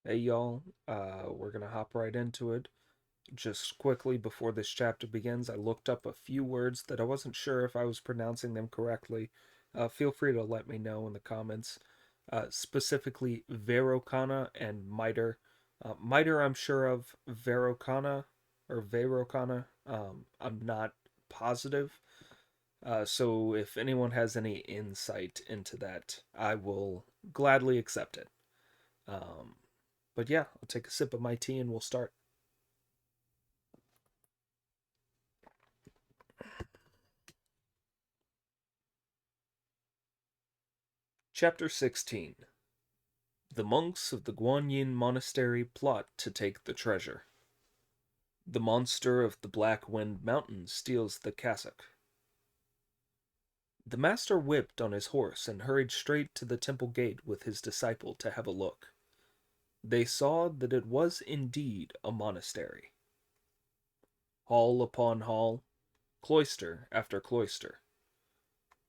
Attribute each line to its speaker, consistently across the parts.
Speaker 1: Hey y'all, we're gonna hop right into it. Just quickly before this chapter begins, I looked up a few words that I wasn't sure if I was pronouncing them correctly. Feel free to let me know in the comments. Specifically, Verokana and Miter. Miter, I'm sure of. Verokana or Verokana, I'm not positive. So if anyone has any insight into that, I will gladly accept it. Um, but yeah, I'll take a sip of my tea and we'll start. Chapter 16. The monks of the Guanyin Monastery plot to take the treasure. The monster of the Black Wind Mountain steals the cassock. The master whipped on his horse and hurried straight to the temple gate with his disciple to have a look. They saw that it was indeed a monastery. Hall upon hall, cloister after cloister.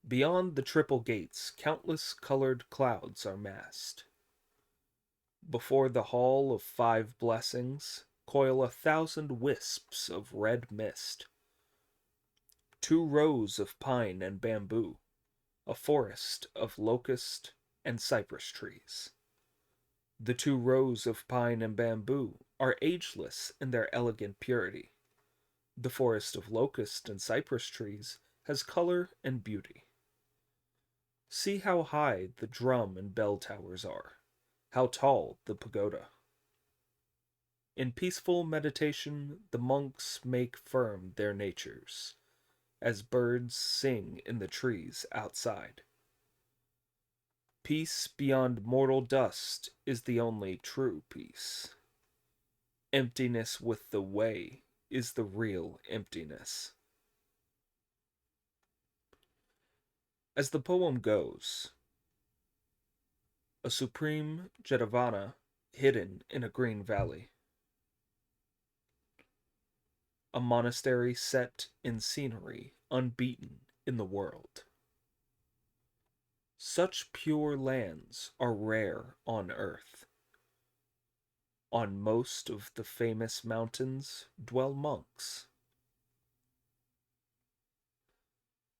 Speaker 1: Beyond the triple gates, countless colored clouds are massed. Before the hall of five blessings coil 1,000 wisps of red mist. 2 rows of pine and bamboo, a forest of locust and cypress trees. The 2 rows of pine and bamboo are ageless in their elegant purity. The forest of locust and cypress trees has color and beauty. See how high the drum and bell towers are, how tall the pagoda. In peaceful meditation, the monks make firm their natures, as birds sing in the trees outside. Peace beyond mortal dust is the only true peace. Emptiness with the way is the real emptiness. As the poem goes, a supreme Jetavana hidden in a green valley. A monastery set in scenery unbeaten in the world. Such pure lands are rare on earth. On most of the famous mountains dwell monks.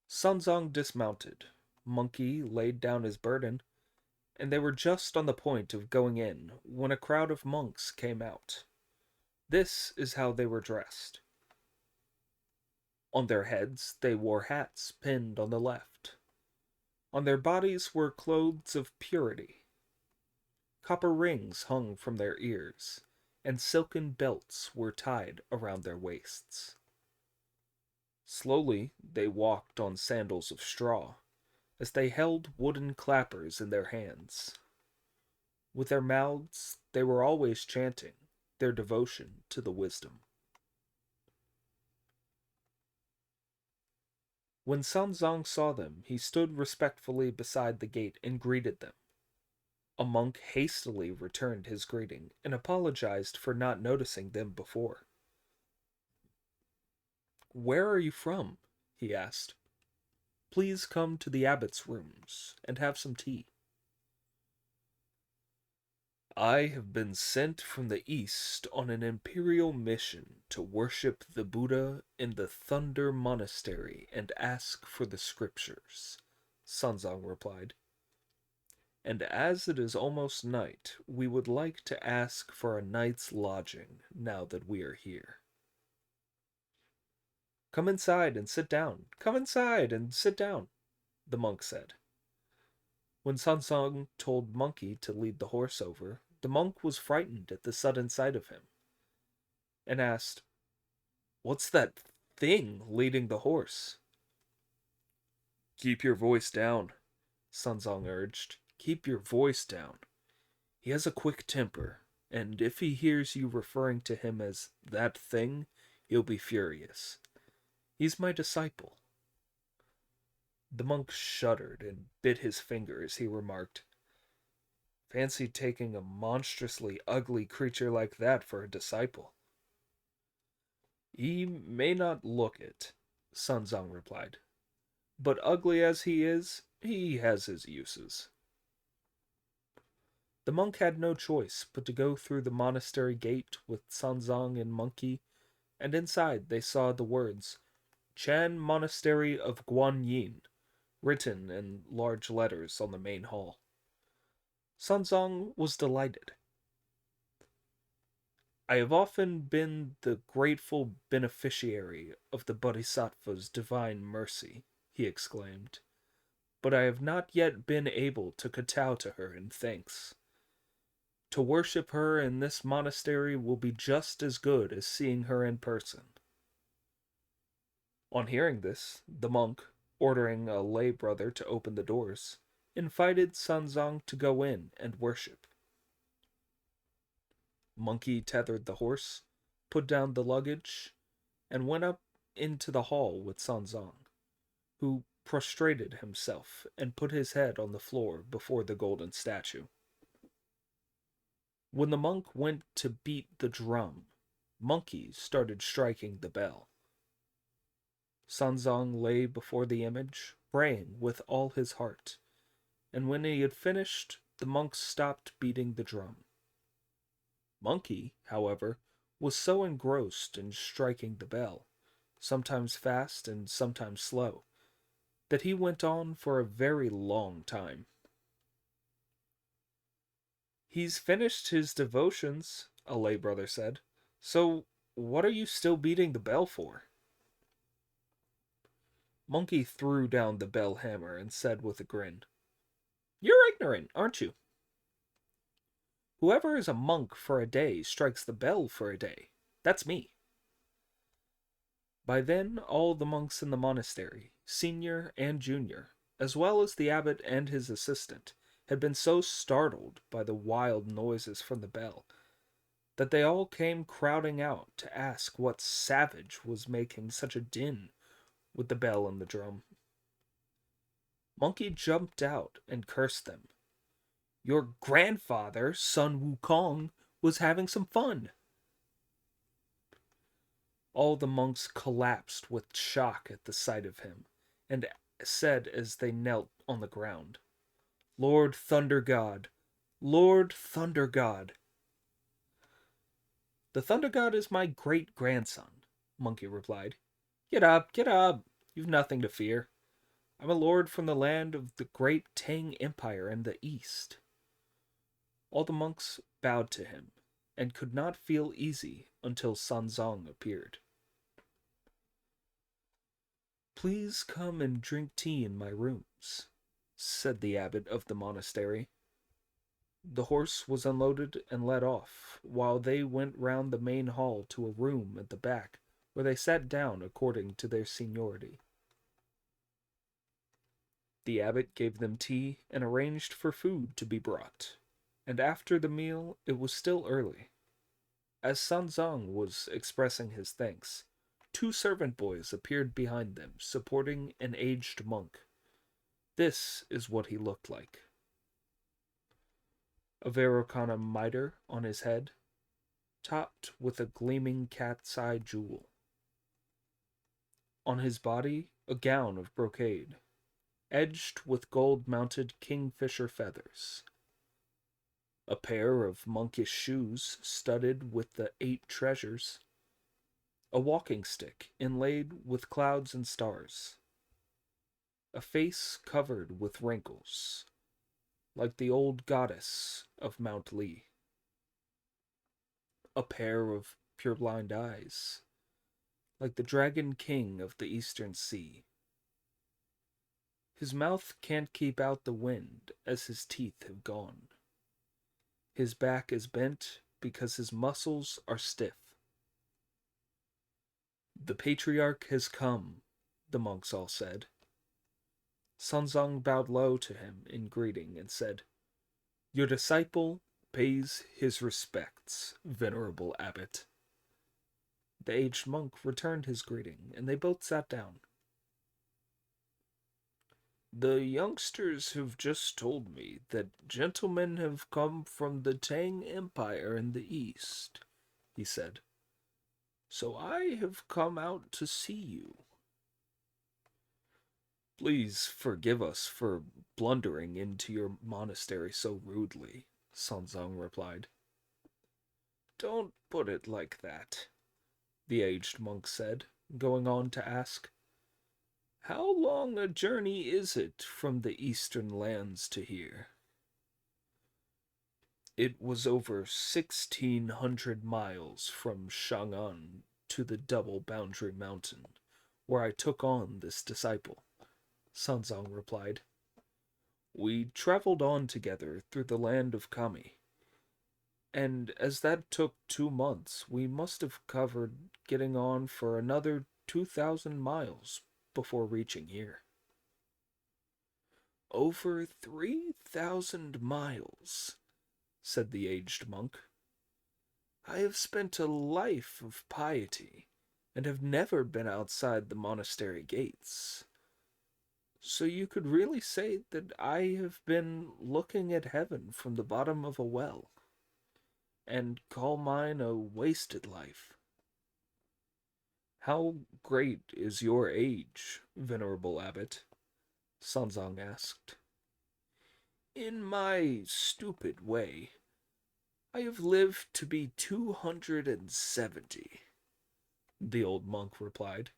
Speaker 1: Sunzong dismounted. Monkey laid down his burden, and they were just on the point of going in when a crowd of monks came out. This is how they were dressed. On their heads they wore hats pinned on the left. On their bodies were clothes of purity. Copper rings hung from their ears, and silken belts were tied around their waists. Slowly they walked on sandals of straw, as they held wooden clappers in their hands. With their mouths they were always chanting their devotion to the wisdom. When Sanzong saw them, he stood respectfully beside the gate and greeted them. A monk hastily returned his greeting and apologized for not noticing them before. "Where are you from?" he asked. "Please come to the abbot's rooms and have some tea." "I have been sent from the east on an imperial mission to worship the Buddha in the Thunder Monastery and ask for the scriptures," Sanzong replied. "And as it is almost night, we would like to ask for a night's lodging now that we are here." "Come inside and sit down. Come inside and sit down," the monk said. When Sansang told Monkey to lead the horse over, the monk was frightened at the sudden sight of him, and asked, "What's that thing leading the horse?" "Keep your voice down," Sanzong urged. "Keep your voice down. He has a quick temper, and if he hears you referring to him as that thing, he'll be furious. He's my disciple." The monk shuddered and bit his finger as he remarked, "Fancy taking a monstrously ugly creature like that for a disciple." "He may not look it," Sunzong replied, "but ugly as he is, he has his uses." The monk had no choice but to go through the monastery gate with Sanzong and Monkey, and inside they saw the words, Chan Monastery of Guanyin, written in large letters on the main hall. Sanzong was delighted. I have often been the grateful beneficiary of the Bodhisattva's divine mercy, he exclaimed, but I have not yet been able to kowtow to her in thanks. To worship her in this monastery will be just as good as seeing her in person. On hearing this, the monk, ordering a lay brother to open the doors, invited Sanzong to go in and worship. Monkey tethered the horse, put down the luggage, and went up into the hall with Sanzong, who prostrated himself and put his head on the floor before the golden statue. When the monk went to beat the drum, Monkey started striking the bell. Sanzong lay before the image, praying with all his heart, and when he had finished, the monk stopped beating the drum. Monkey, however, was so engrossed in striking the bell, sometimes fast and sometimes slow, that he went on for a very long time. He's finished his devotions, a lay brother said, so what are you still beating the bell for? Monkey threw down the bell hammer and said with a grin, You're ignorant, aren't you? Whoever is a monk for a day strikes the bell for a day. That's me. By then, all the monks in the monastery, senior and junior, as well as the abbot and his assistant, had been so startled by the wild noises from the bell that they all came crowding out to ask what savage was making such a din with the bell and the drum. Monkey jumped out and cursed them. Your grandfather, Sun Wukong, was having some fun. All the monks collapsed with shock at the sight of him, and said as they knelt on the ground, Lord Thunder God, Lord Thunder God. The Thunder God is my great-grandson, Monkey replied. Get up, you've nothing to fear. I'm a lord from the land of the great Tang Empire in the east. All the monks bowed to him, and could not feel easy until Sanzong appeared. Please come and drink tea in my rooms, said the abbot of the monastery. The horse was unloaded and led off, while they went round the main hall to a room at the back, where they sat down according to their seniority. The abbot gave them tea and arranged for food to be brought, and after the meal it was still early. As Sanzong was expressing his thanks, 2 servant boys appeared behind them, supporting an aged monk. This is what he looked like. A Vairocana mitre on his head, topped with a gleaming cat's eye jewel. On his body, a gown of brocade, edged with gold-mounted kingfisher feathers. A pair of monkish shoes studded with the 8 treasures. A walking stick inlaid with clouds and stars. A face covered with wrinkles, like the old goddess of Mount Li. A pair of purblind eyes, like the dragon king of the eastern sea. His mouth can't keep out the wind, as his teeth have gone. His back is bent because his muscles are stiff. The patriarch has come, the monks all said. Sanzong bowed low to him in greeting and said, Your disciple pays his respects, venerable abbot. The aged monk returned his greeting, and they both sat down. The youngsters have just told me that gentlemen have come from the Tang Empire in the east, he said. So I have come out to see you. Please forgive us for blundering into your monastery so rudely, Sanzong replied. Don't put it like that, the aged monk said, going on to ask, how long a journey is it from the eastern lands to here? It was over 1,600 miles from Chang'an to the double boundary mountain, where I took on this disciple, Sanzong replied. We traveled on together through the land of Kami, and as that took 2 months, we must have covered getting on for another 2,000 miles before reaching here. Over 3,000 miles, said the aged monk. I have spent a life of piety, and have never been outside the monastery gates. So you could really say that I have been looking at heaven from the bottom of a well, and call mine a wasted life. How great is your age, venerable abbot? Sanzong asked. In my stupid way, I have lived to be 270, the old monk replied.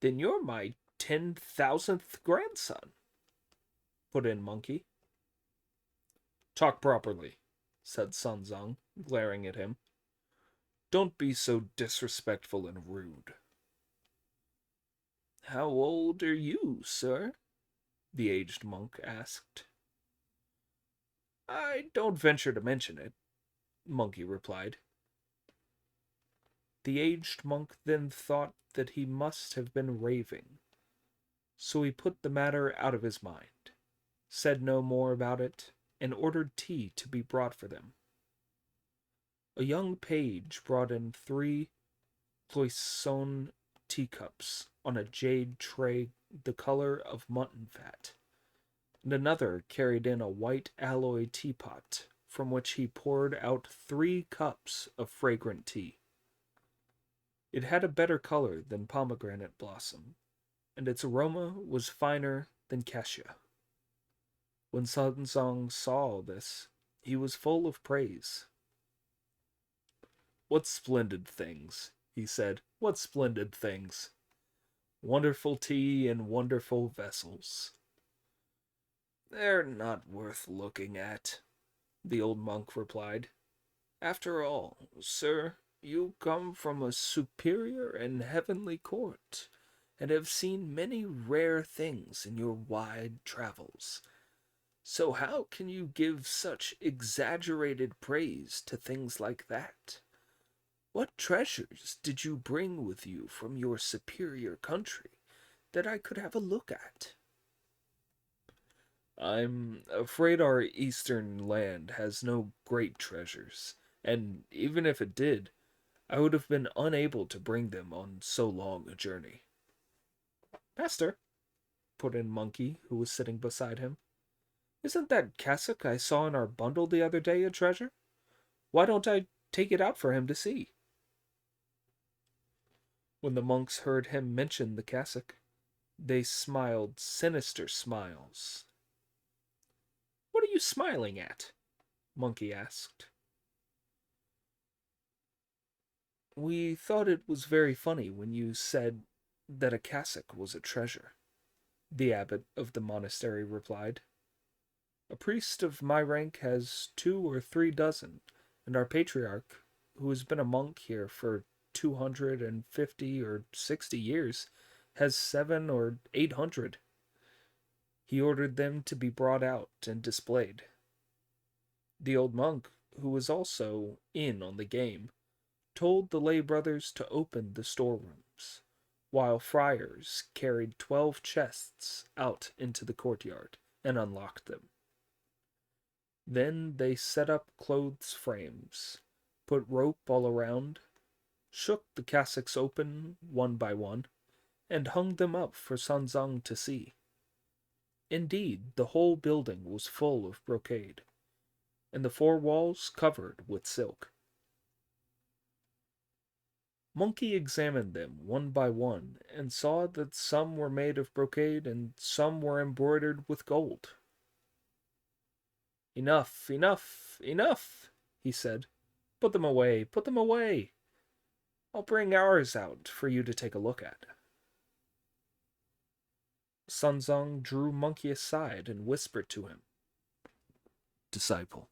Speaker 1: Then you're my 10,000th grandson, put in Monkey. Talk properly, said Sanzong, glaring at him. Don't be so disrespectful and rude. How old are you, sir? The aged monk asked. I don't venture to mention it, Monkey replied. The aged monk then thought that he must have been raving, so he put the matter out of his mind, said no more about it, and ordered tea to be brought for them. A young page brought in 3 cloisonne teacups on a jade tray the color of mutton fat, and another carried in a white alloy teapot from which he poured out 3 cups of fragrant tea. It had a better color than pomegranate blossom, and its aroma was finer than cassia. When Sanzong saw this, he was full of praise. What splendid things, he said. What splendid things. Wonderful tea in wonderful vessels. They're not worth looking at, the old monk replied. After all, sir, you come from a superior and heavenly court, and have seen many rare things in your wide travels. So how can you give such exaggerated praise to things like that? What treasures did you bring with you from your superior country that I could have a look at? I'm afraid our eastern land has no great treasures, and even if it did, I would have been unable to bring them on so long a journey. Master, put in Monkey, who was sitting beside him, isn't that cassock I saw in our bundle the other day a treasure? Why don't I take it out for him to see? When the monks heard him mention the cassock, they smiled sinister smiles. What are you smiling at? Monkey asked. We thought it was very funny when you said that a cassock was a treasure, the abbot of the monastery replied. A priest of my rank has 2 or 3 dozen, and our patriarch, who has been a monk here for 250 or 60 years, has 700 or 800. He ordered them to be brought out and displayed. The old monk, who was also in on the game, told the lay brothers to open the storerooms, while friars carried 12 chests out into the courtyard and unlocked them. Then they set up clothes frames, put rope all around, shook the cassocks open one by one, and hung them up for Sanzong to see. Indeed, the whole building was full of brocade, and the 4 walls covered with silk. Monkey examined them one by one, and saw that some were made of brocade and some were embroidered with gold. Enough, enough, enough, he said. Put them away, put them away. I'll bring ours out for you to take a look at. Sunzong drew Monkey aside and whispered to him. Disciple,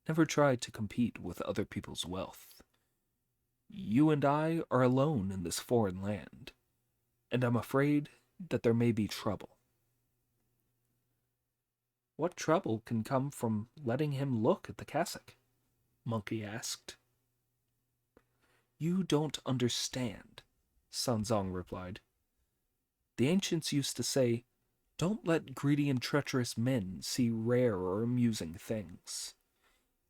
Speaker 1: never try to compete with other people's wealth. You and I are alone in this foreign land, and I'm afraid that there may be trouble. What trouble can come from letting him look at the cassock? Monkey asked. You don't understand, Sunzong replied. The ancients used to say, don't let greedy and treacherous men see rare or amusing things.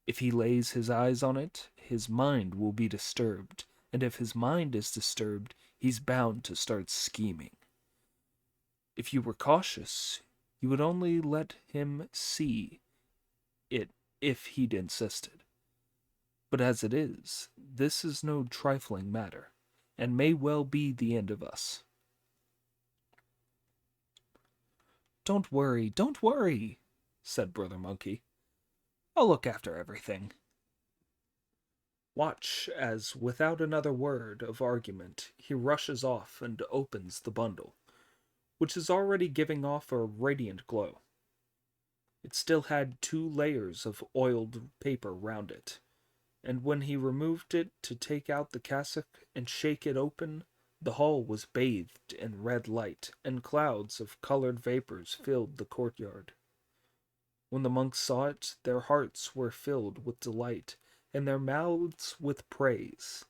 Speaker 1: If he lays his eyes on it, his mind will be disturbed, and if his mind is disturbed, he's bound to start scheming. If you were cautious, you would only let him see it if he'd insisted. But as it is, this is no trifling matter, and may well be the end of us. Don't worry, said Brother Monkey. I'll look after everything. Watch as, without another word of argument, he rushes off and opens the bundle, which is already giving off a radiant glow. It still had 2 layers of oiled paper round it, and when he removed it to take out the cassock and shake it open, the hall was bathed in red light, and clouds of colored vapors filled the courtyard. When the monks saw it, their hearts were filled with delight, and their mouths with praise.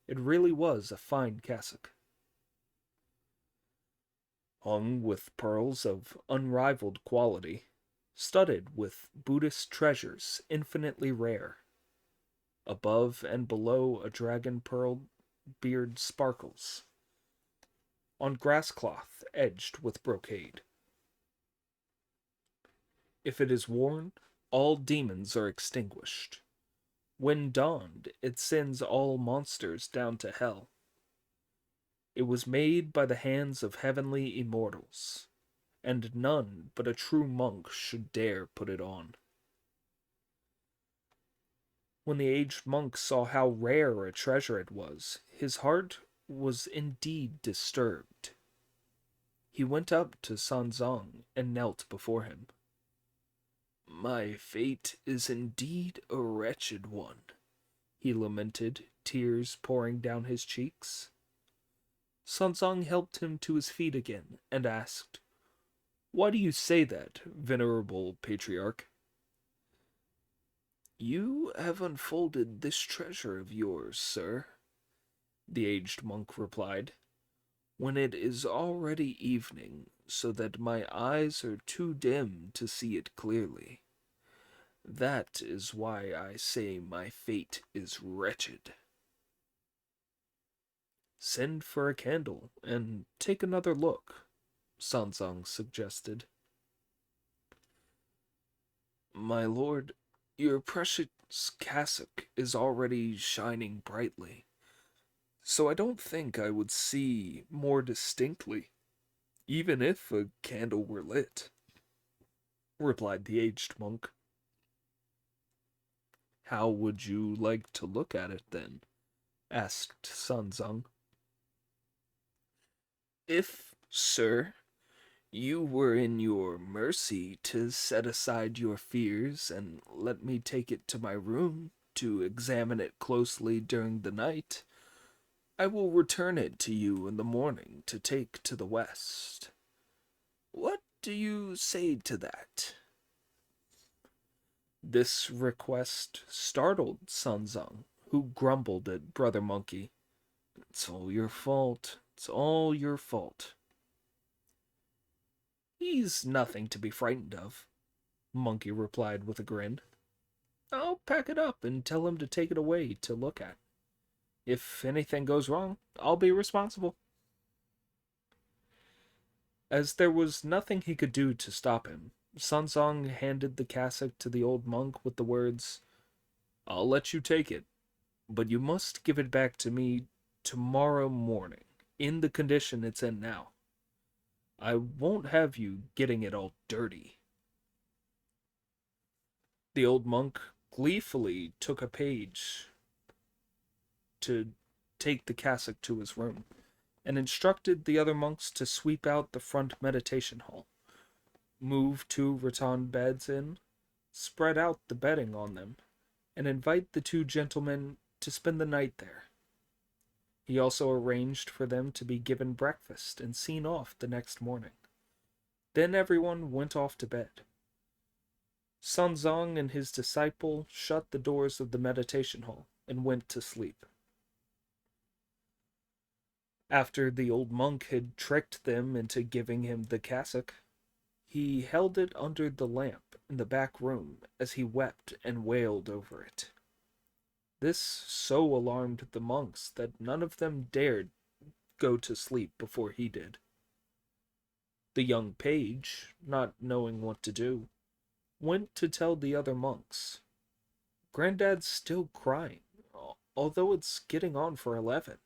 Speaker 1: It really was a fine cassock, hung with pearls of unrivaled quality, studded with Buddhist treasures infinitely rare. Above and below a dragon pearl beard sparkles, on grass cloth edged with brocade. If it is worn, all demons are extinguished. When donned, it sends all monsters down to hell. It was made by the hands of heavenly immortals, and none but a true monk should dare put it on. When the aged monk saw how rare a treasure it was, his heart was indeed disturbed. He went up to Sanzong and knelt before him. My fate is indeed a wretched one, he lamented, tears pouring down his cheeks. Sanzong helped him to his feet again and asked, Why do you say that, venerable patriarch? You have unfolded this treasure of yours, sir, the aged monk replied, when it is already evening, so that my eyes are too dim to see it clearly. That is why I say my fate is wretched. Send for a candle and take another look, Sanzong suggested. My lord, your precious cassock is already shining brightly, so I don't think I would see more distinctly, even if a candle were lit, replied the aged monk. How would you like to look at it, then? Asked Sanzong. If, sir, you were in your mercy to set aside your fears and let me take it to my room to examine it closely during the night, I will return it to you in the morning to take to the west. What do you say to that? This request startled Sanzong, who grumbled at Brother Monkey. It's all your fault. It's all your fault. He's nothing to be frightened of, Monkey replied with a grin. I'll pack it up and tell him to take it away to look at. If anything goes wrong, I'll be responsible. As there was nothing he could do to stop him, Sanzong handed the cassock to the old monk with the words, I'll let you take it, but you must give it back to me tomorrow morning, in the condition it's in now. I won't have you getting it all dirty. The old monk gleefully took a page to take the cassock to his room, and instructed the other monks to sweep out the front meditation hall, move two rattan beds in, spread out the bedding on them, and invite the two gentlemen to spend the night there. He also arranged for them to be given breakfast and seen off the next morning. Then everyone went off to bed. Sanzang and his disciple shut the doors of the meditation hall and went to sleep. After the old monk had tricked them into giving him the cassock, he held it under the lamp in the back room as he wept and wailed over it. This so alarmed the monks that none of them dared go to sleep before he did. The young page, not knowing what to do, went to tell the other monks. Granddad's still crying, although it's getting on for 11.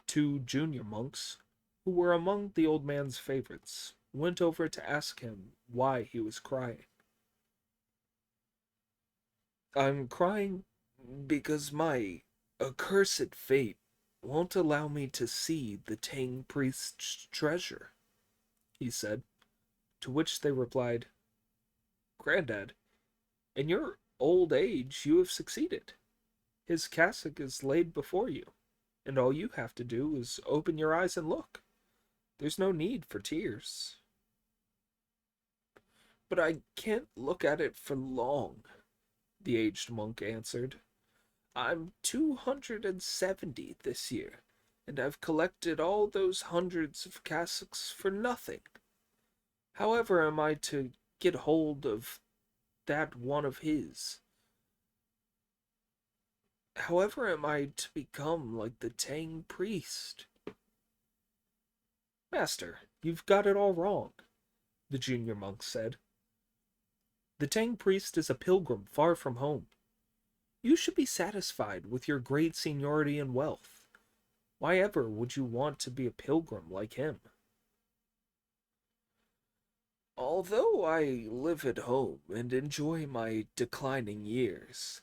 Speaker 1: Two junior monks, who were among the old man's favorites, went over to ask him why he was crying. "I'm crying because my accursed fate won't allow me to see the Tang priest's treasure," he said, to which they replied, "Granddad, in your old age you have succeeded. His cassock is laid before you, and all you have to do is open your eyes and look. There's no need for tears." "But I can't look at it for long," the aged monk answered. "I'm 270 this year, and I've collected all those hundreds of cassocks for nothing. However am I to get hold of that one of his? However am I to become like the Tang priest?" "Master, you've got it all wrong," the junior monk said. "The Tang priest is a pilgrim far from home. You should be satisfied with your great seniority and wealth. Why ever would you want to be a pilgrim like him?" "Although I live at home and enjoy my declining years,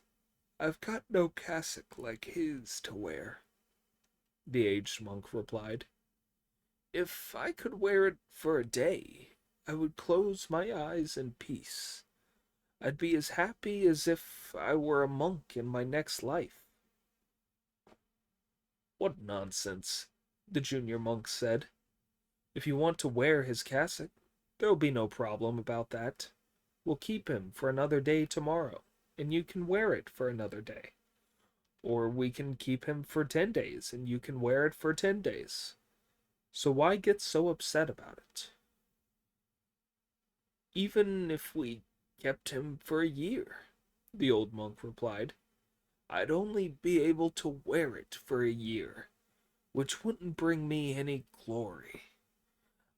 Speaker 1: I've got no cassock like his to wear," the aged monk replied. "If I could wear it for a day, I would close my eyes in peace. I'd be as happy as if I were a monk in my next life." "What nonsense," the junior monk said. "If you want to wear his cassock, there'll be no problem about that. We'll keep him for another day tomorrow, and you can wear it for another day. Or we can keep him for 10 days, and you can wear it for 10 days. So why get so upset about it?" "Even if we kept him for a year," the old monk replied, "I'd only be able to wear it for a year, which wouldn't bring me any glory.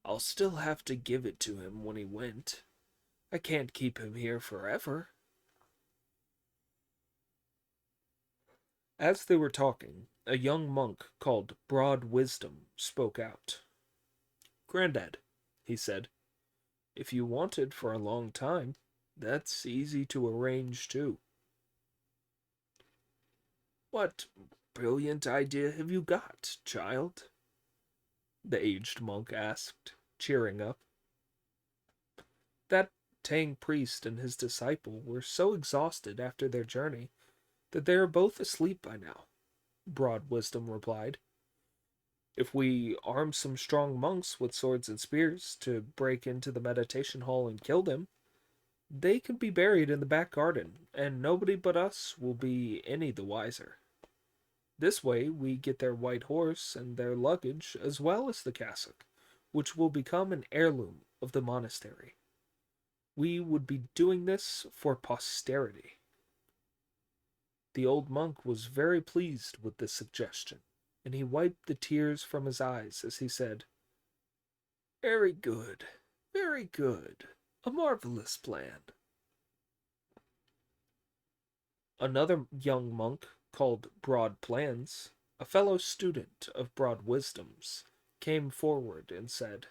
Speaker 1: I'll still have to give it to him when he went. I can't keep him here forever." As they were talking, a young monk called Broad Wisdom spoke out. "Granddad," he said, "if you wanted for a long time, that's easy to arrange too." "What brilliant idea have you got, child?" the aged monk asked, cheering up. "That Tang priest and his disciple were so exhausted after their journey that they are both asleep by now," Broad Wisdom replied. "If we arm some strong monks with swords and spears to break into the meditation hall and kill them, they could be buried in the back garden, and nobody but us will be any the wiser. This way we get their white horse and their luggage as well as the cassock, which will become an heirloom of the monastery. We would be doing this for posterity." The old monk was very pleased with this suggestion, and he wiped the tears from his eyes as he said, "Very good, very good. A marvelous plan." Another young monk called Broad Plans, a fellow student of Broad Wisdom's, came forward and said,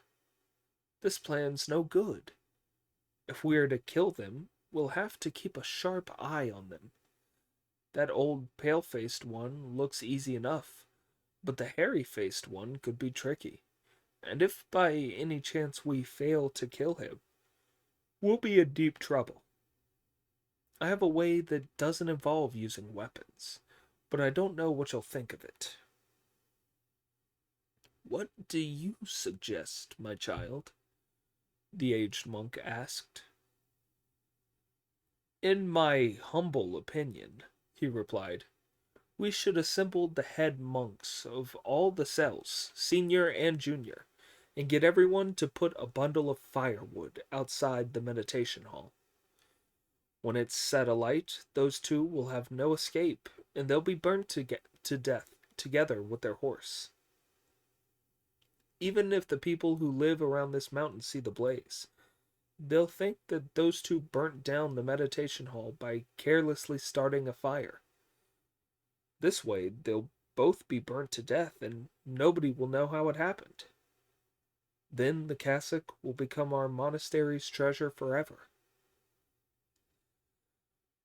Speaker 1: "This plan's no good. If we are to kill them, we'll have to keep a sharp eye on them. That old pale-faced one looks easy enough, but the hairy-faced one could be tricky. And if by any chance we fail to kill him, we'll be in deep trouble. I have a way that doesn't involve using weapons, but I don't know what you'll think of it. What do you suggest, my child? The aged monk asked. In my humble opinion, he replied, we should assemble the head monks of all the cells, senior and junior, and get everyone to put a bundle of firewood outside the meditation hall. When it's set alight, those two will have no escape, and they'll be burnt to death together with their horse. Even if the people who live around this mountain see the blaze, they'll think that those two burnt down the meditation hall by carelessly starting a fire. This way, they'll both be burnt to death, and nobody will know how it happened. Then the cassock will become our monastery's treasure forever.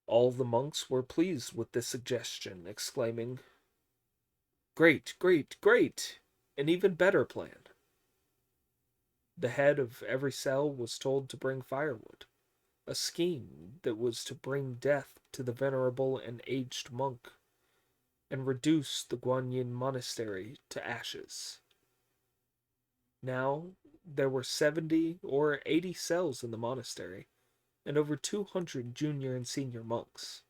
Speaker 1: All the monks were pleased with this suggestion, exclaiming, Great, great, great! An even better plan. The head of every cell was told to bring firewood, a scheme that was to bring death to the venerable and aged monk, and reduce the Guanyin monastery to ashes. Now, there were 70 or 80 cells in the monastery, and over 200 junior and senior monks.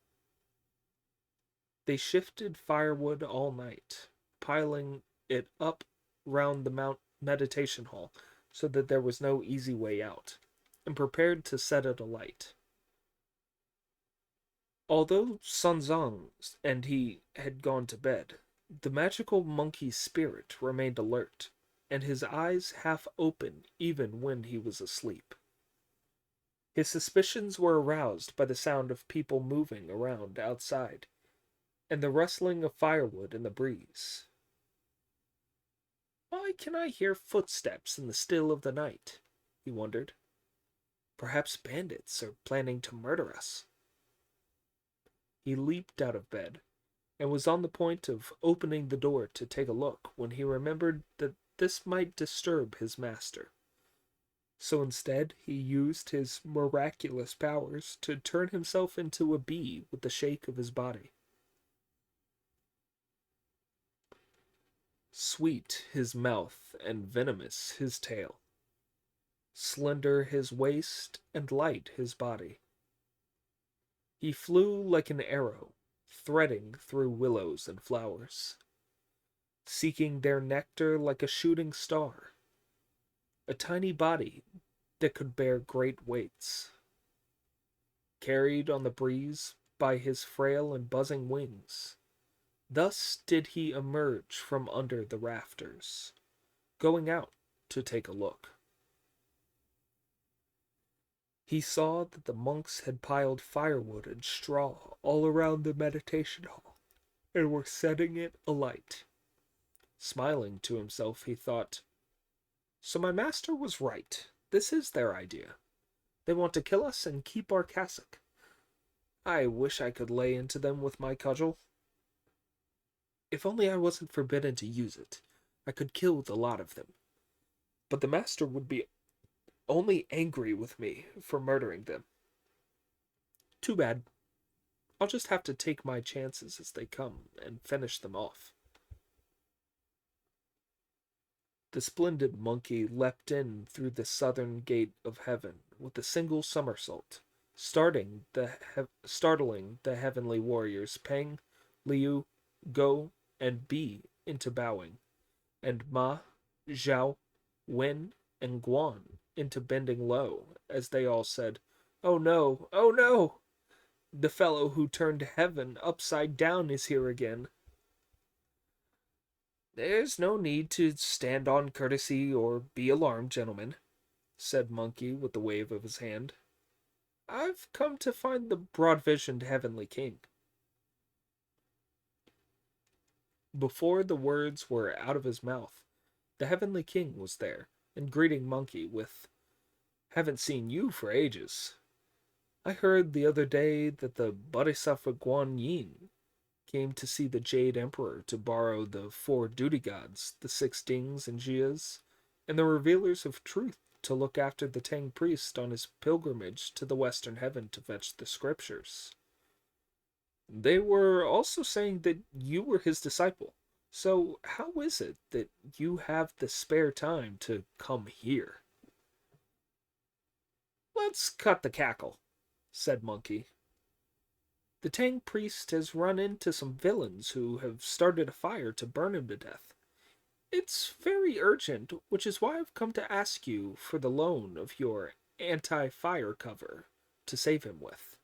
Speaker 1: They shifted firewood all night, piling it up round the meditation hall so that there was no easy way out, and prepared to set it alight. Although Sanzang and he had gone to bed, the magical monkey's spirit remained alert, and his eyes half open even when he was asleep. His suspicions were aroused by the sound of people moving around outside, and the rustling of firewood in the breeze. Why can I hear footsteps in the still of the night? He wondered. Perhaps bandits are planning to murder us. He leaped out of bed, and was on the point of opening the door to take a look when he remembered that this might disturb his master. So instead, he used his miraculous powers to turn himself into a bee with the shake of his body. Sweet his mouth and venomous his tail, slender his waist and light his body. He flew like an arrow, threading through willows and flowers, seeking their nectar like a shooting star. A tiny body that could bear great weights, carried on the breeze by his frail and buzzing wings. Thus did he emerge from under the rafters, going out to take a look. He saw that the monks had piled firewood and straw all around the meditation hall, and were setting it alight. Smiling to himself, he thought, So my master was right. This is their idea. They want to kill us and keep our cassock. I wish I could lay into them with my cudgel. If only I wasn't forbidden to use it, I could kill the lot of them. But the master would be only angry with me for murdering them. Too bad. I'll just have to take my chances as they come and finish them off. The splendid monkey leapt in through the southern gate of heaven with a single somersault, startling the heavenly warriors Peng, Liu, Go, and Bi into bowing, and Ma, Zhao, Wen, and Guan into bending low, as they all said, "Oh no! Oh no! The fellow who turned heaven upside down is here again." "There's no need to stand on courtesy or be alarmed, gentlemen," said Monkey with a wave of his hand. "I've come to find the broad-visioned Heavenly King." Before the words were out of his mouth, the Heavenly King was there, and greeting Monkey with, "Haven't seen you for ages." I heard the other day that the Bodhisattva Guanyin came to see the Jade Emperor to borrow the four duty gods, the six Dings and Jias, and the revealers of truth to look after the Tang priest on his pilgrimage to the Western Heaven to fetch the scriptures. They were also saying that you were his disciple. So, how is it that you have the spare time to come here? Let's cut the cackle, said Monkey. The Tang priest has run into some villains who have started a fire to burn him to death. It's very urgent, which is why I've come to ask you for the loan of your anti-fire cover to save him with.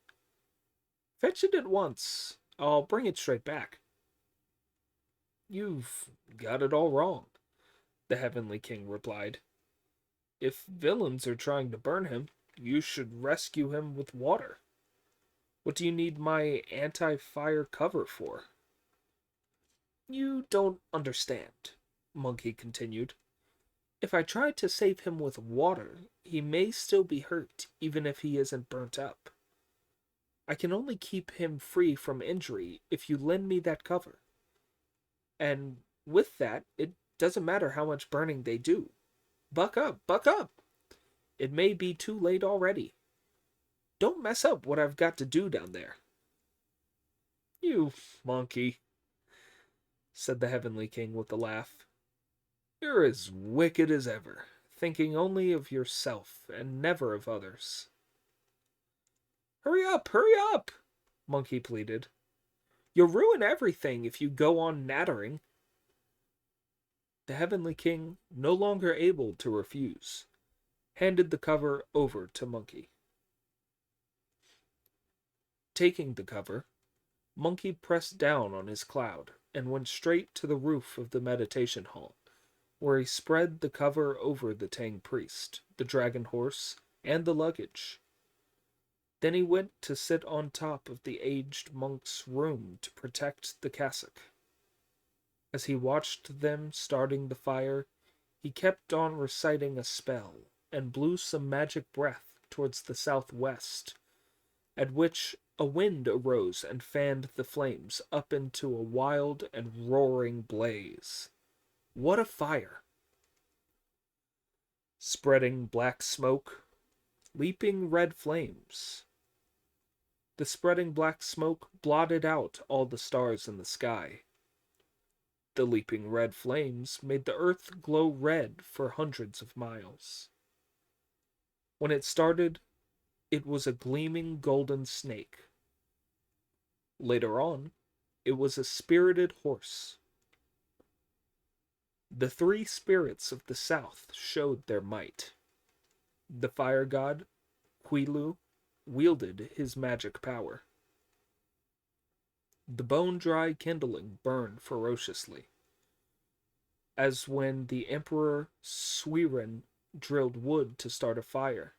Speaker 1: Fetch it at once. I'll bring it straight back. You've got it all wrong, the Heavenly King replied. If villains are trying to burn him, you should rescue him with water. What do you need my anti-fire cover for? You don't understand, Monkey continued. If I try to save him with water, he may still be hurt, even if he isn't burnt up. I can only keep him free from injury if you lend me that cover. And with that, it doesn't matter how much burning they do. Buck up, buck up! It may be too late already. Don't mess up what I've got to do down there. You monkey, said the Heavenly King with a laugh. You're as wicked as ever, thinking only of yourself and never of others. Hurry up, Monkey pleaded. You'll ruin everything if you go on nattering. The Heavenly King, no longer able to refuse, handed the cover over to Monkey. Taking the cover, Monkey pressed down on his cloud and went straight to the roof of the meditation hall, where he spread the cover over the Tang priest, the dragon horse, and the luggage. Then he went to sit on top of the aged monk's room to protect the cassock. As he watched them starting the fire, he kept on reciting a spell and blew some magic breath towards the southwest, at which a wind arose and fanned the flames up into a wild and roaring blaze. What a fire! Spreading black smoke, leaping red flames. The spreading black smoke blotted out all the stars in the sky. The leaping red flames made the earth glow red for hundreds of miles. When it started, it was a gleaming golden snake. Later on, it was a spirited horse. The three spirits of the south showed their might. The fire god, Quilu, wielded his magic power. The bone-dry kindling burned ferociously, as when the Emperor Suiren drilled wood to start a fire.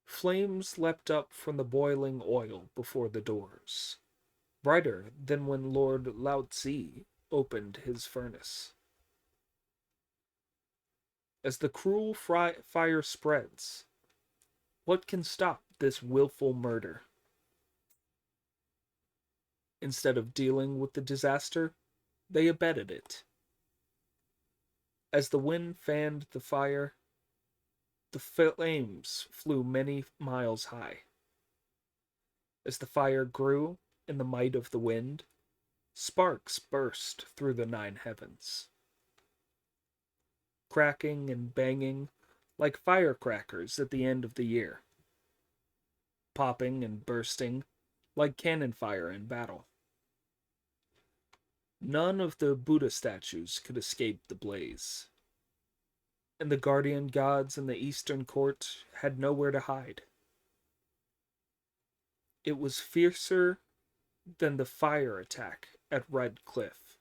Speaker 1: Flames leapt up from the boiling oil before the doors, brighter than when Lord Laozi opened his furnace. As the cruel fire spreads, what can stop this willful murder? Instead of dealing with the disaster, they abetted it. As the wind fanned the fire, the flames flew many miles high. As the fire grew in the might of the wind, sparks burst through the 9 heavens, cracking and banging like firecrackers at the end of the year, popping and bursting like cannon fire in battle. None of the Buddha statues could escape the blaze, and the guardian gods in the eastern court had nowhere to hide. It was fiercer than the fire attack at Red Cliff,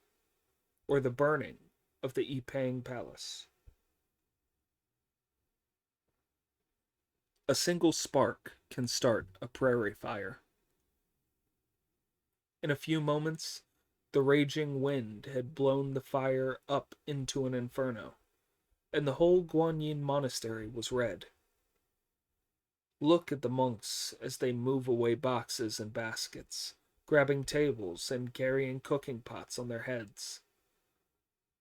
Speaker 1: or the burning of the Yipang Palace. A single spark can start a prairie fire. In a few moments, the raging wind had blown the fire up into an inferno, and the whole Guanyin monastery was red. Look at the monks as they move away boxes and baskets, grabbing tables and carrying cooking pots on their heads.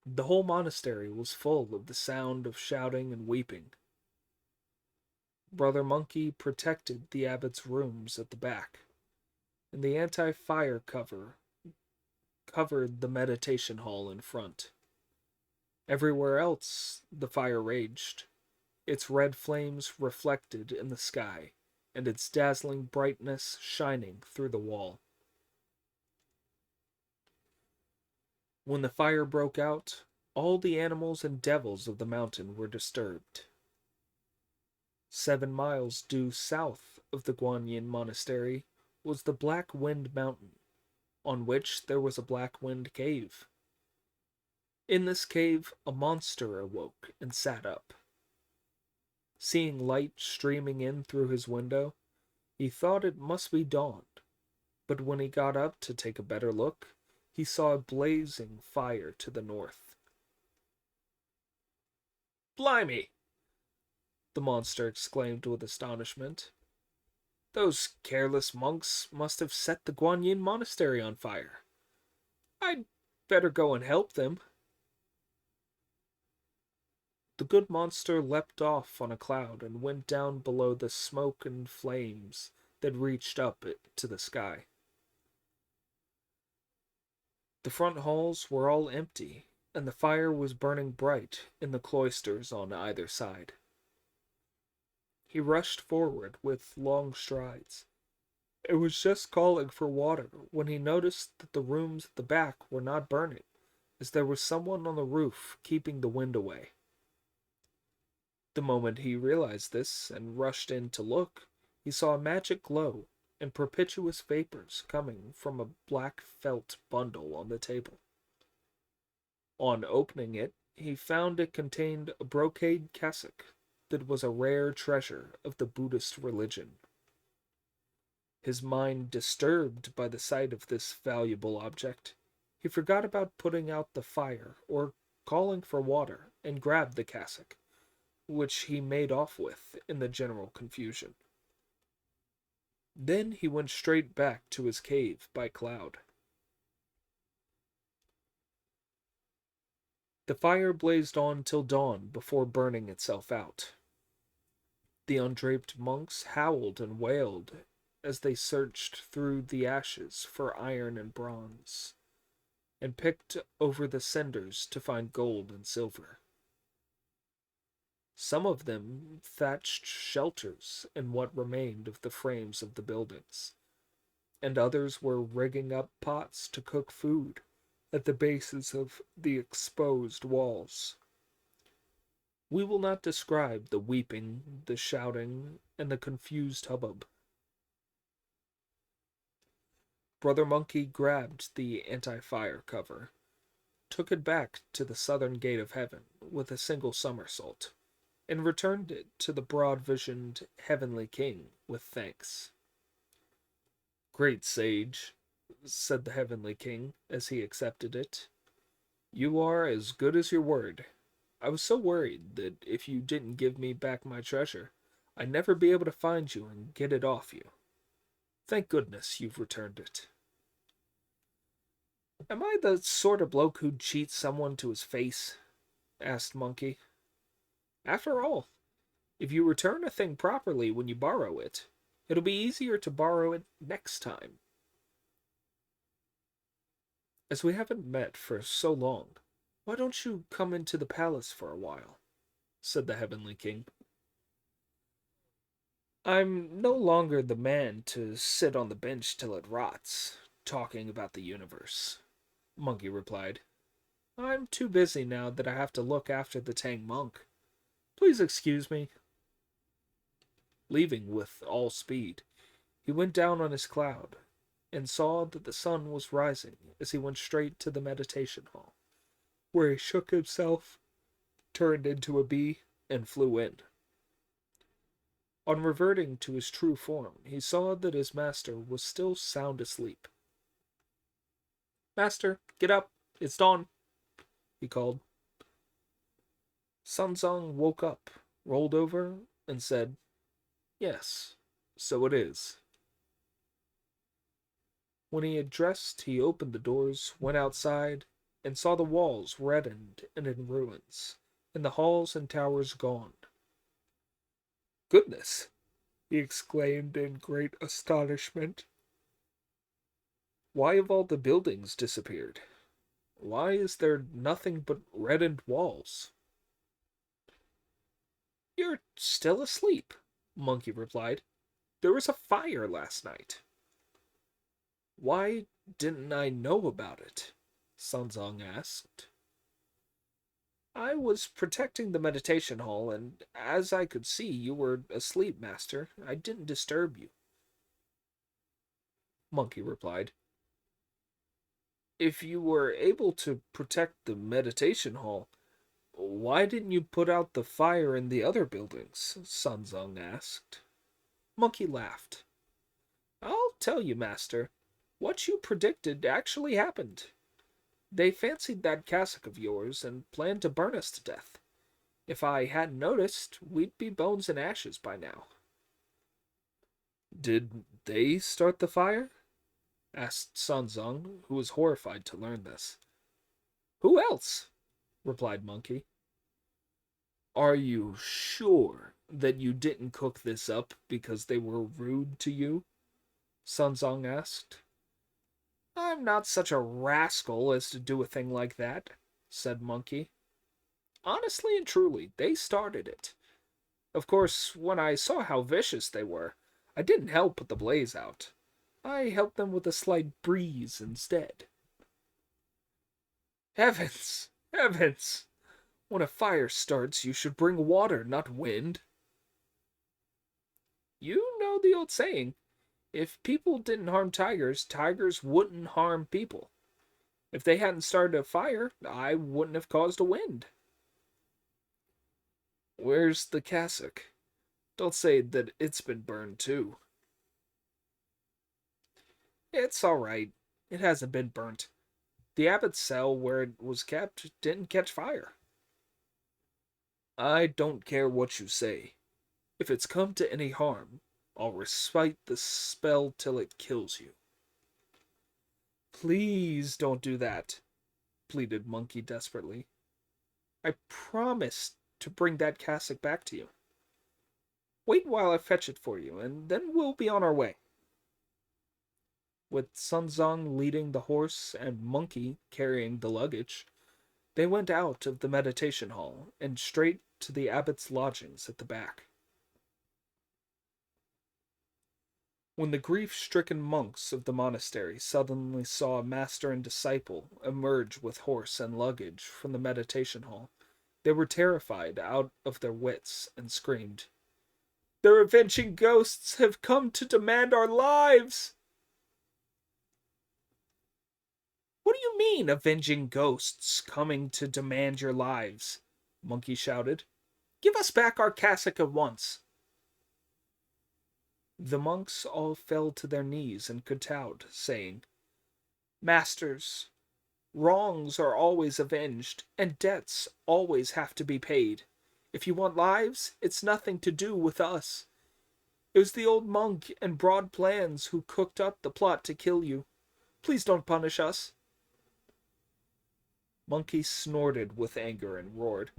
Speaker 1: The whole monastery was full of the sound of shouting and weeping. Brother Monkey protected the abbot's rooms at the back, and the anti-fire cover covered the meditation hall in front. Everywhere else, the fire raged, its red flames reflected in the sky, and its dazzling brightness shining through the wall. When the fire broke out, all the animals and devils of the mountain were disturbed. 7 miles due south of the Guanyin Monastery was the Black Wind Mountain, on which there was a Black Wind cave. In this cave, a monster awoke and sat up. Seeing light streaming in through his window, he thought it must be dawn, but when he got up to take a better look, he saw a blazing fire to the north. "Blimey!" the monster exclaimed with astonishment. "Those careless monks must have set the Guanyin Monastery on fire. I'd better go and help them." The good monster leapt off on a cloud and went down below the smoke and flames that reached up to the sky. The front halls were all empty, and the fire was burning bright in the cloisters on either side. He rushed forward with long strides. It was just calling for water when he noticed that the rooms at the back were not burning, as there was someone on the roof keeping the wind away. The moment he realized this and rushed in to look, he saw a magic glow and propitious vapors coming from a black felt bundle on the table. On opening it, he found it contained a brocade cassock that was a rare treasure of the Buddhist religion. His mind disturbed by the sight of this valuable object, he forgot about putting out the fire or calling for water and grabbed the cassock, which he made off with in the general confusion. Then he went straight back to his cave by cloud. The fire blazed on till dawn before burning itself out. The undraped monks howled and wailed as they searched through the ashes for iron and bronze, and picked over the cinders to find gold and silver. Some of them thatched shelters in what remained of the frames of the buildings, and others were rigging up pots to cook food at the bases of the exposed walls. We will not describe the weeping, the shouting, and the confused hubbub. Brother Monkey grabbed the anti-fire cover, took it back to the southern gate of heaven with a single somersault, and returned it to the broad-visioned heavenly king with thanks. "Great sage," said the heavenly king as he accepted it. "You are as good as your word. I was so worried that if you didn't give me back my treasure, I'd never be able to find you and get it off you. Thank goodness you've returned it." "Am I the sort of bloke who'd cheat someone to his face?" asked Monkey. "After all, if you return a thing properly when you borrow it, it'll be easier to borrow it next time." "As we haven't met for so long, why don't you come into the palace for a while?" said the heavenly king. "I'm no longer the man to sit on the bench till it rots, talking about the universe," Monkey replied. "I'm too busy now that I have to look after the Tang monk. Please excuse me." Leaving with all speed, he went down on his cloud and saw that the sun was rising as he went straight to the meditation hall, where he shook himself, turned into a bee, and flew in. On reverting to his true form, he saw that his master was still sound asleep. "Master, get up, it's dawn," he called. Sanzong woke up, rolled over, and said, Yes, so it is. When he had dressed, he opened the doors, went outside, and saw the walls reddened and in ruins, and the halls and towers gone. Goodness! He exclaimed in great astonishment. Why have all the buildings disappeared? Why is there nothing but reddened walls? You're still asleep, Monkey replied. There was a fire last night. Why didn't I know about it? Sanzong asked. I was protecting the meditation hall, and as I could see, you were asleep, master. I didn't disturb you. Monkey replied. If you were able to protect the meditation hall, why didn't you put out the fire in the other buildings? Sanzong asked. Monkey laughed. I'll tell you, master. What you predicted actually happened. They fancied that cassock of yours and planned to burn us to death. If I hadn't noticed, we'd be bones and ashes by now. Did they start the fire? Asked Sanzong, who was horrified to learn this. Who else? Replied Monkey. Are you sure that you didn't cook this up because they were rude to you? Sanzong asked. I'm not such a rascal as to do a thing like that, said Monkey. Honestly and truly, they started it. Of course, when I saw how vicious they were, I didn't help put the blaze out. I helped them with a slight breeze instead. Heavens! Heavens! When a fire starts, you should bring water, not wind. You know the old saying, if people didn't harm tigers, tigers wouldn't harm people. If they hadn't started a fire, I wouldn't have caused a wind. Where's the cassock? Don't say that it's been burned too. It's all right. It hasn't been burnt. The abbot's cell where it was kept didn't catch fire. I don't care what you say. If it's come to any harm, I'll recite the spell till it kills you. Please don't do that, pleaded Monkey desperately. I promised to bring that cassock back to you. Wait while I fetch it for you, and then we'll be on our way. With Sanzong leading the horse and Monkey carrying the luggage, they went out of the meditation hall and straight to the abbot's lodgings at the back. When the grief-stricken monks of the monastery suddenly saw a master and disciple emerge with horse and luggage from the meditation hall, they were terrified out of their wits and screamed, "The avenging ghosts have come to demand our lives!" What do you mean, avenging ghosts coming to demand your lives? Monkey shouted. Give us back our cassock at once. The monks all fell to their knees and kowtowed, saying, Masters, wrongs are always avenged, and debts always have to be paid. If you want lives, it's nothing to do with us. It was the old monk and Broad Plans who cooked up the plot to kill you. Please don't punish us. Monkey snorted with anger and roared,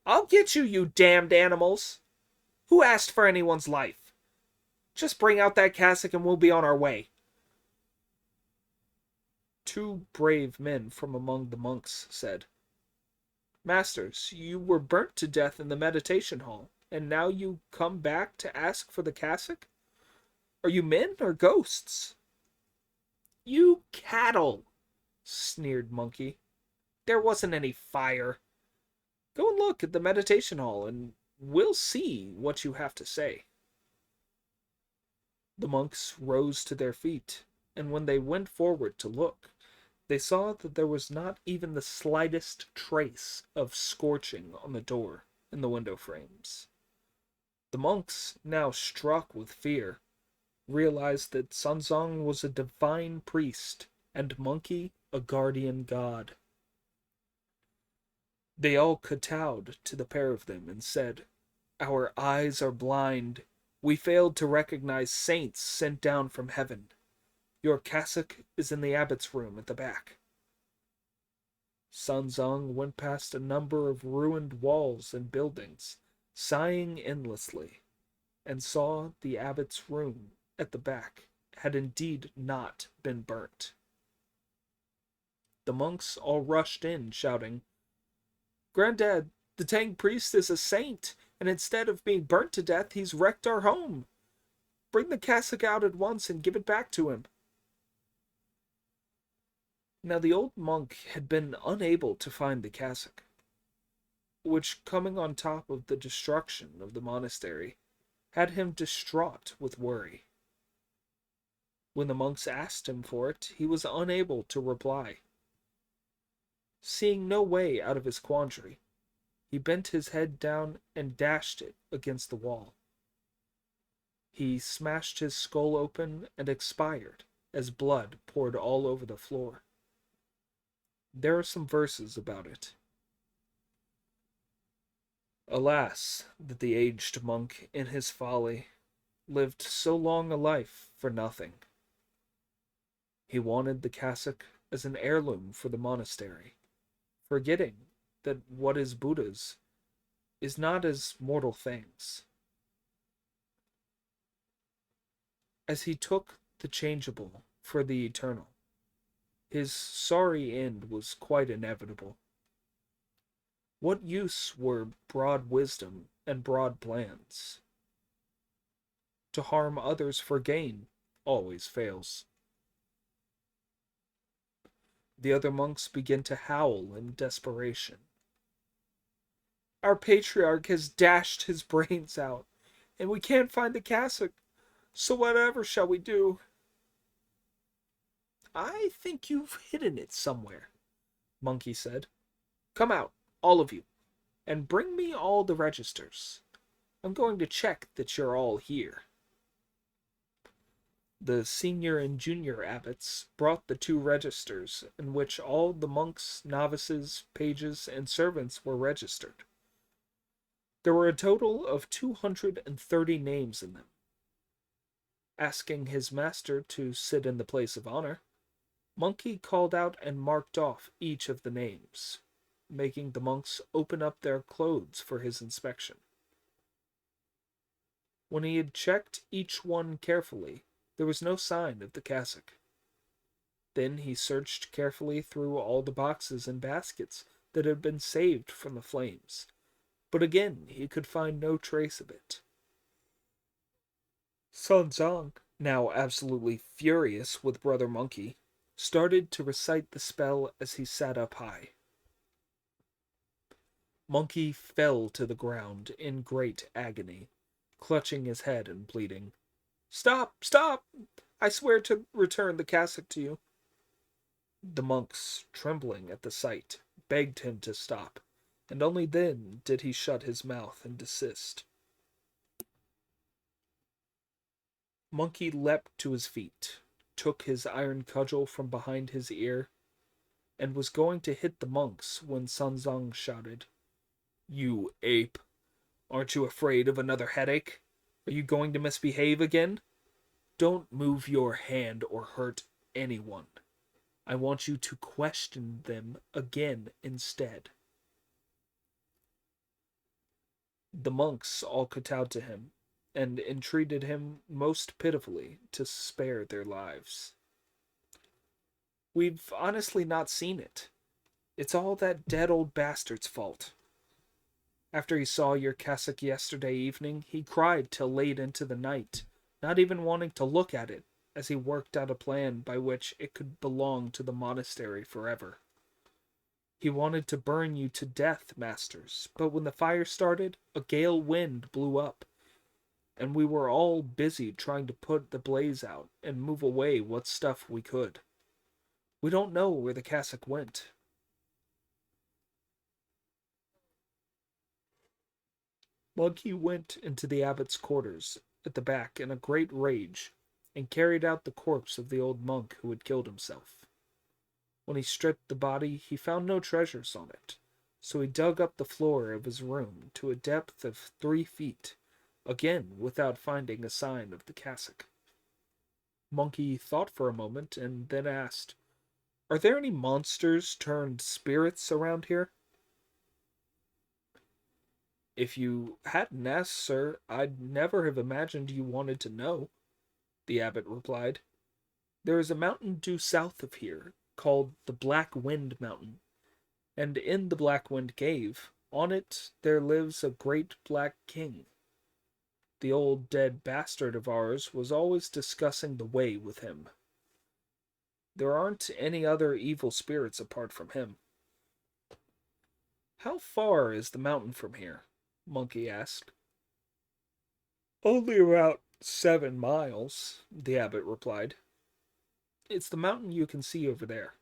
Speaker 1: I'll get you, you damned animals! Who asked for anyone's life? Just bring out that cassock and we'll be on our way. Two brave men from among the monks said, Masters, you were burnt to death in the meditation hall, and now you come back to ask for the cassock? Are you men or ghosts? You cattle, sneered Monkey. There wasn't any fire. Go and look at the meditation hall, and we'll see what you have to say. The monks rose to their feet, and when they went forward to look, they saw that there was not even the slightest trace of scorching on the door and the window frames. The monks, now struck with fear, realized that Sanzong was a divine priest and Monkey a guardian god. They all kowtowed to the pair of them and said, Our eyes are blind. We failed to recognize saints sent down from heaven. Your cassock is in the abbot's room at the back. Sun Zong went past a number of ruined walls and buildings, sighing endlessly, and saw the abbot's room at the back had indeed not been burnt. The monks all rushed in, shouting, "Granddad, the Tang priest is a saint, and instead of being burnt to death, he's wrecked our home. Bring the cassock out at once and give it back to him." Now the old monk had been unable to find the cassock, which, coming on top of the destruction of the monastery, had him distraught with worry. When the monks asked him for it, he was unable to reply. Seeing no way out of his quandary, he bent his head down and dashed it against the wall. He smashed his skull open and expired as blood poured all over the floor. There are some verses about it. Alas, that the aged monk, in his folly, lived so long a life for nothing. He wanted the cassock as an heirloom for the monastery, forgetting that what is Buddha's is not as mortal things. As he took the changeable for the eternal, his sorry end was quite inevitable. What use were broad wisdom and broad plans? To harm others for gain always fails. The other monks began to howl in desperation. "Our patriarch has dashed his brains out, and we can't find the cassock, so whatever shall we do?" "I think you've hidden it somewhere," Monkey said. "Come out, all of you, and bring me all the registers. I'm going to check that you're all here." The senior and junior abbots brought the 2 registers in which all the monks, novices, pages, and servants were registered. There were a total of 230 names in them. Asking his master to sit in the place of honor, Monkey called out and marked off each of the names, making the monks open up their clothes for his inspection. When he had checked each one carefully, there was no sign of the cassock. Then he searched carefully through all the boxes and baskets that had been saved from the flames, but again he could find no trace of it. Sun Zong, now absolutely furious with Brother Monkey, started to recite the spell as he sat up high. Monkey fell to the ground in great agony, clutching his head and pleading, "Stop! Stop! I swear to return the cassock to you." The monks, trembling at the sight, begged him to stop, and only then did he shut his mouth and desist. Monkey leapt to his feet, took his iron cudgel from behind his ear, and was going to hit the monks when Sun Zong shouted, "You ape! Aren't you afraid of another headache? Are you going to misbehave again? Don't move your hand or hurt anyone. I want you to question them again instead." The monks all kowtowed to him, and entreated him most pitifully to spare their lives. "We've honestly not seen it. It's all that dead old bastard's fault. After he saw your cassock yesterday evening, he cried till late into the night, not even wanting to look at it, as he worked out a plan by which it could belong to the monastery forever. He wanted to burn you to death, masters, but when the fire started, a gale wind blew up, and we were all busy trying to put the blaze out and move away what stuff we could. We don't know where the cassock went." Monkey went into the abbot's quarters at the back in a great rage, and carried out the corpse of the old monk who had killed himself. When he stripped the body, he found no treasures on it, so he dug up the floor of his room to a depth of 3 feet, again without finding a sign of the cassock. Monkey thought for a moment and then asked, "Are there any monsters turned spirits around here?" "If you hadn't asked, sir, I'd never have imagined you wanted to know," the abbot replied. "There is a mountain due south of here, called the Black Wind Mountain, and in the Black Wind Cave, on it, there lives a great black king. The old dead bastard of ours was always discussing the way with him. There aren't any other evil spirits apart from him." "How far is the mountain from here?" Monkey asked. "Only about 7 miles," the abbot replied. "It's the mountain you can see over there."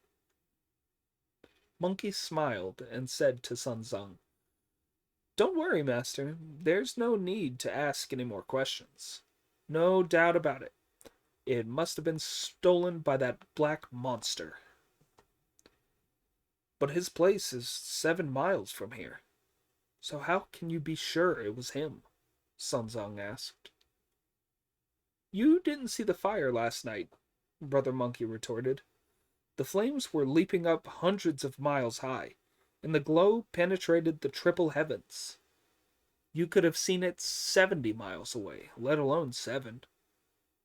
Speaker 1: Monkey smiled and said to Sun Zang, "Don't worry, master. There's no need to ask any more questions. No doubt about it. It must have been stolen by that black monster." "But his place is 7 miles from here. So how can you be sure it was him?" Sun Zang asked. "You didn't see the fire last night," Brother Monkey retorted. "The flames were leaping up hundreds of miles high, and the glow penetrated the triple heavens. You could have seen it 70 miles away, let alone 7.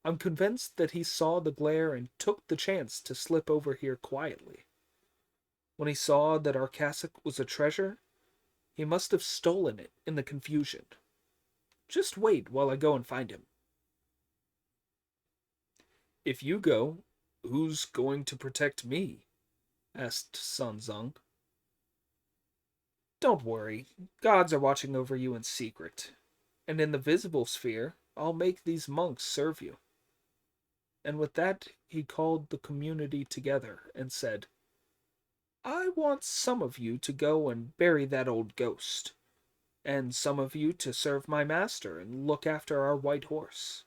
Speaker 1: I'm convinced that he saw the glare and took the chance to slip over here quietly. When he saw that our cassock was a treasure, he must have stolen it in the confusion. Just wait while I go and find him." "If you go, who's going to protect me?" asked Sun Zang. "Don't worry. Gods are watching over you in secret. And in the visible sphere, I'll make these monks serve you." And with that, he called the community together and said, "I want some of you to go and bury that old ghost, and some of you to serve my master and look after our white horse."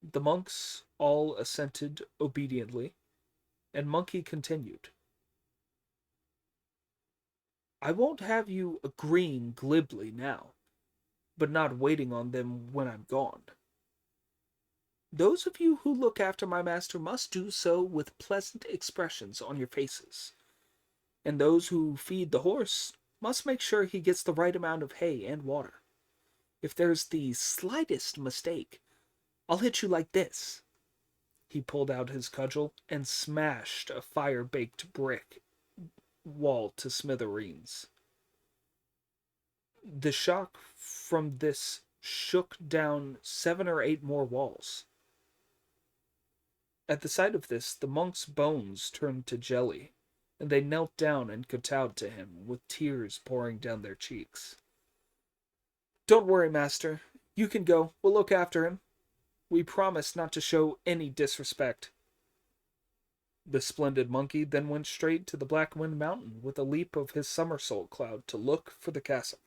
Speaker 1: The monks all assented obediently, and Monkey continued, "I won't have you agreeing glibly now, but not waiting on them when I'm gone. Those of you who look after my master must do so with pleasant expressions on your faces, and those who feed the horse must make sure he gets the right amount of hay and water. If there's the slightest mistake, I'll hit you like this." He pulled out his cudgel and smashed a fire-baked brick wall to smithereens. The shock from this shook down 7 or 8 more walls. At the sight of this, the monks' bones turned to jelly, and they knelt down and kowtowed to him, with tears pouring down their cheeks. "Don't worry, master. You can go. We'll look after him. We promise not to show any disrespect." The splendid monkey then went straight to the Black Wind Mountain with a leap of his somersault cloud to look for the castle.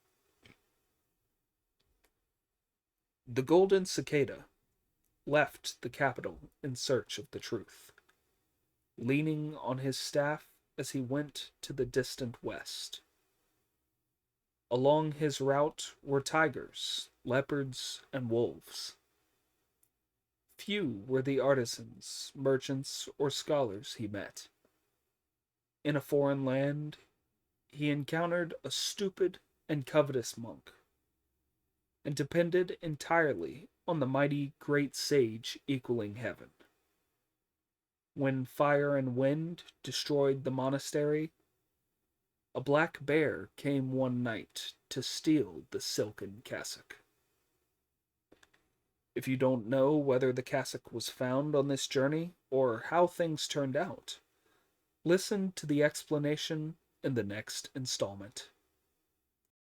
Speaker 1: The golden cicada left the capital in search of the truth, leaning on his staff as he went to the distant west. Along his route were tigers, leopards, and wolves. Few were the artisans, merchants, or scholars he met. In a foreign land, he encountered a stupid and covetous monk, and depended entirely on the mighty great sage equaling heaven. When fire and wind destroyed the monastery, a black bear came one night to steal the silken cassock. If you don't know whether the cassock was found on this journey or how things turned out, listen to the explanation in the next installment.